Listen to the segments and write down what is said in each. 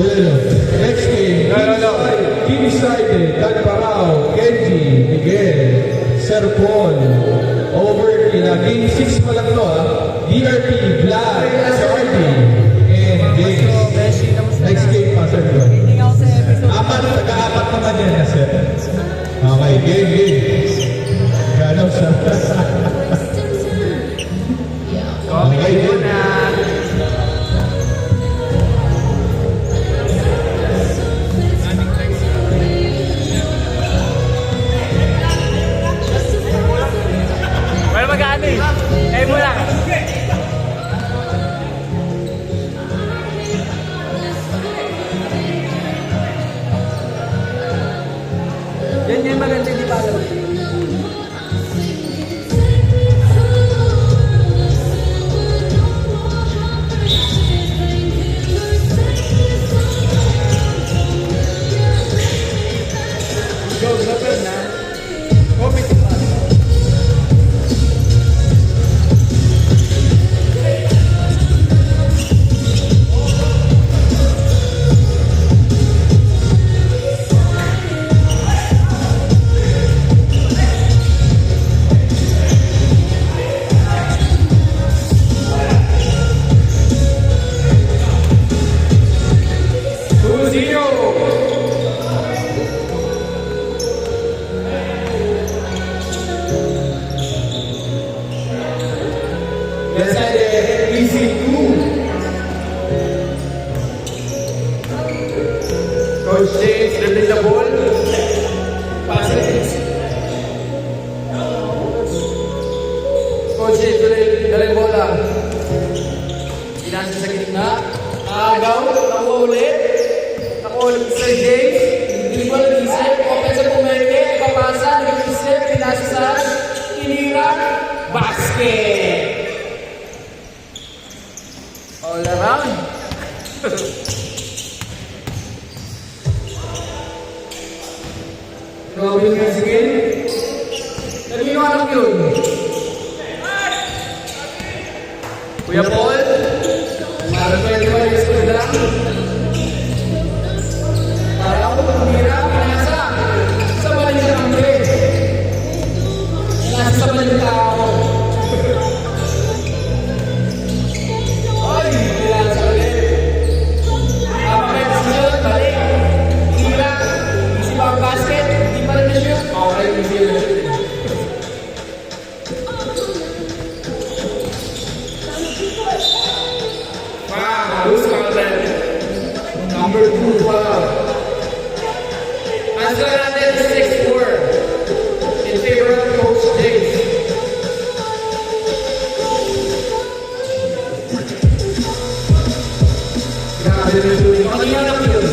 Duelo. Next game. Kimi Saide, Dan Parao, Kenji, Miguel, Sir Paul. Over in game 6 pa lang to DRP, Vlad, Sardi, and James. Next game pa, Sir Paul. Taga-apat naman yan, Sir. Okay, game. Ganaw siya. Okay, game. Wala mag-ano eh. Kayo mo lang. Yan maganda, di ba alam? Go, lapit na. Comment pa. Coach James, dribbling the ball. Passes. Coach James, daling bola. Pinasa sa gitna. Agaw, nakuha ulit. Nakuha ulit si Sir James. Dribble, isip. Open sa pumeke. Papasa, nag-isip. Pinasa sa kinira. Basket. All around. Robin nga sige. Nagliwanag yun. Kuya Paul. Para pwede ba yung school lang? Para ako pumira. Nasa. Sa balik na kami. Nasa sa balik na ako. Ay, kailangan sa ulit. Apapet siya. Balik. Hira. Isip ang basket. Okay, easy na shoot. Wow, who's counted? Number 2, wow. Answer natin 6-4 in favor of Coach James. Grabe na shooting. Kanina na yun.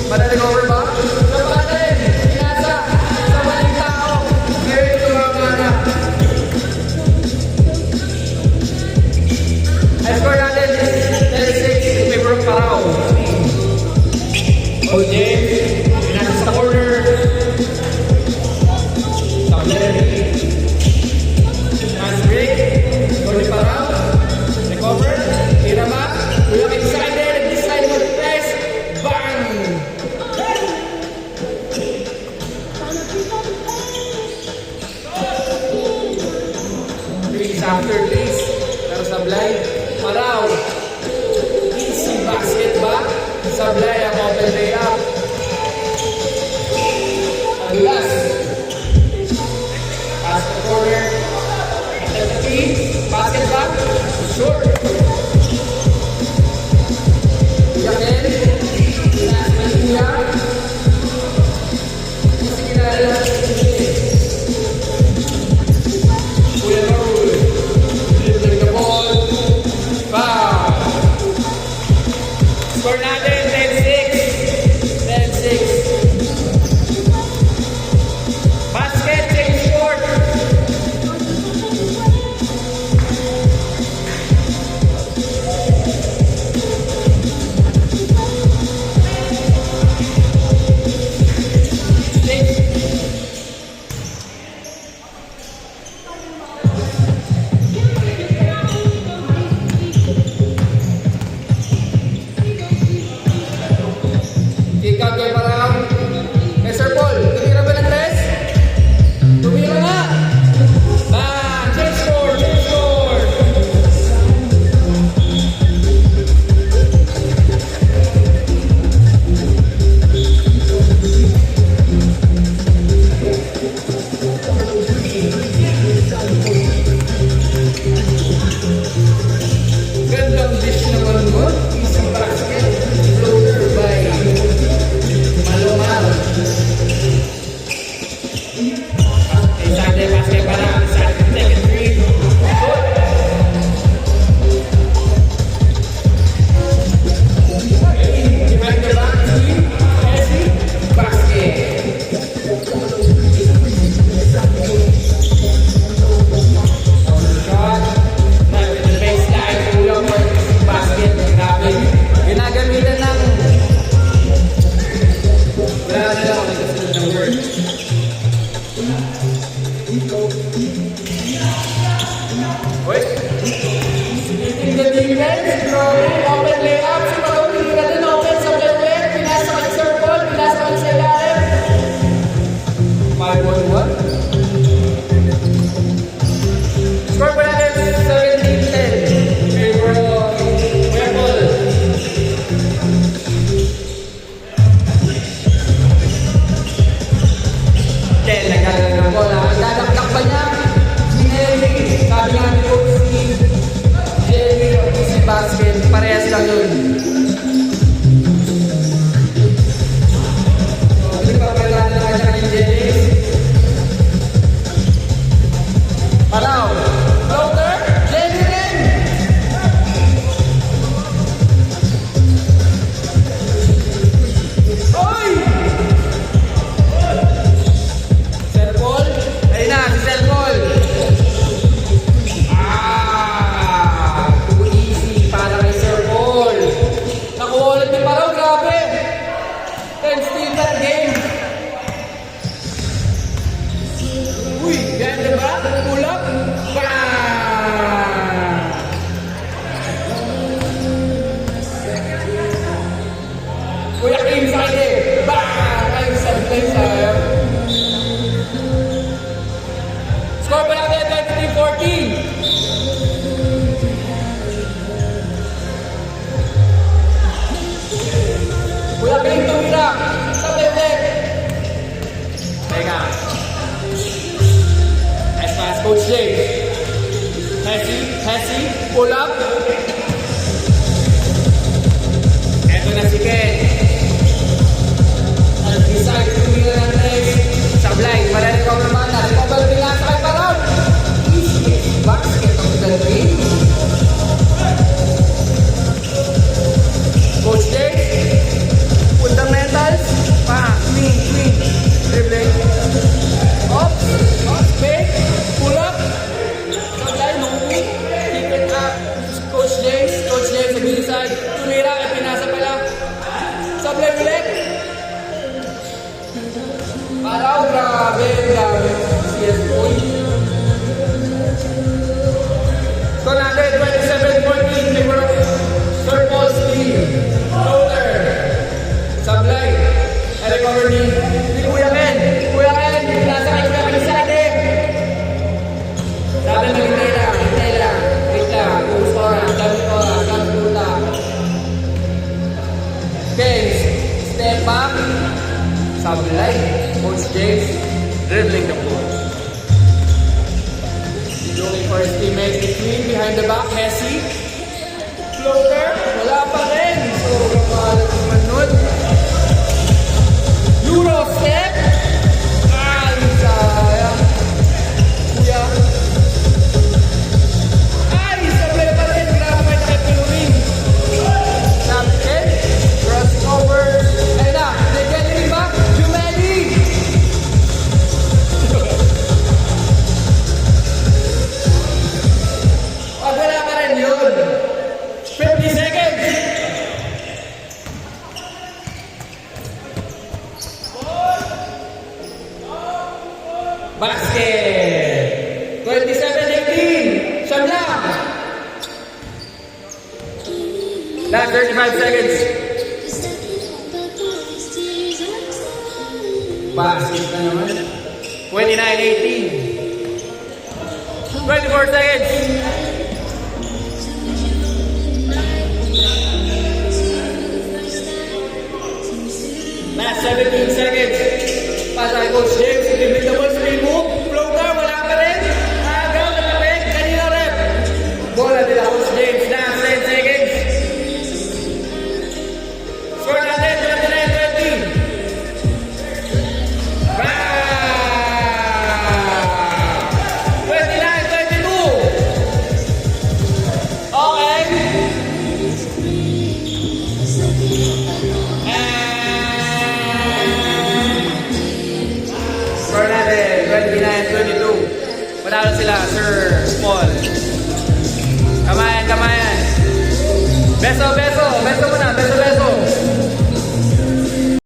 Madaling over ba? Kapatid! Pinasa! Sa maling tao! Ngayon ito mga plana. Ay score natin 36 in favor of Parao. O James, pinasa sa corner. Tabler. Pass break. Score ni Parao. Recover. Hirama. Ulang excited. Decide mag-press. Bang! After this, pero sablay, Parao. Easy basket ba? Sablay ang open layup. Adulas. Pass the corner. Basket ba? Short. Yakin. Last man niya. Sige na lang. Kuya Raul. Dribbling the ball. 1-1. Score po natin 17-10. Favor of Kuya Paul. Ken, nagkakaroon ng bola. Ang dadakdak pa niya, Ginelli. Sabi nga ni Coach si Ginelli, si Basket, parehas lang yun. Hindi pa pala na siya ni Ginelli. Paraw. Floater. Ginelli rin. Oy! Sir Paul. Ayun na, si Sir Paul. Too easy para kay Sir Paul. Nakuha ulit ni Paraw, grabe. 10 steal that game. Uy, ganda ba? Pull up. Bang! Kuya Kim sa akin eh. Bang! Ay, sablay sa'yo. Score pa natin 23-14. Kuya Kim tumira. Sablay ulit. Teka. Nice pass, Coach James. Hesi, pull up. Eto na si Ken. Decide tumira ng next. Sablay, para-recover naman. Recover nila sa kay Paraw. Easy basket of the game. Coach James. Fundamentals. Swing. Dribbling. Up, fake, pull up. Sablay, moving. Keep it up. Coach James sa middle side. Tumira, at pinasa pala. Sablay ulit. Paraw, grabe. CS point. So natin, 27-14. Favor of Sir Paul's team. Floater. Sablay. Recover ni Kuya Ken. Kuya Ken, nasa kay Kuya Ken sa atin. Sabi mo, hintay lang. Wait lang. Gusto ka. Dami lang. Ken, step back. Sablay. Coach James, dribbling the ball. Looking for his teammate between, behind the back, Messi. Floater, wala pa rin. So, kapalit manod. Euro step. Ay, sayang. Kuya. Ay, sablay pa rin. Grabe may nakipulurin. Napkin. Crossing over. Ayun na. Nagyan rin ba? Jumeli. Wag wala pa rin yun. 50 seconds. Basket! 27-18! Siyam lang! Last 35 seconds. Basket na naman. 29-18. 24 seconds. Last 17 seconds. Pasa kay Coach James. Dribble the ball, screen move. Floater, wala pa rin. Agaw, nalapit. Kanina rep. Bola nila Coach James. Last 10 seconds. Score natin, 29-20. Bang! 29-22. Okay. Score natin, 29-22. Panalo sila, Sir Paul. Kamayan. Beso muna.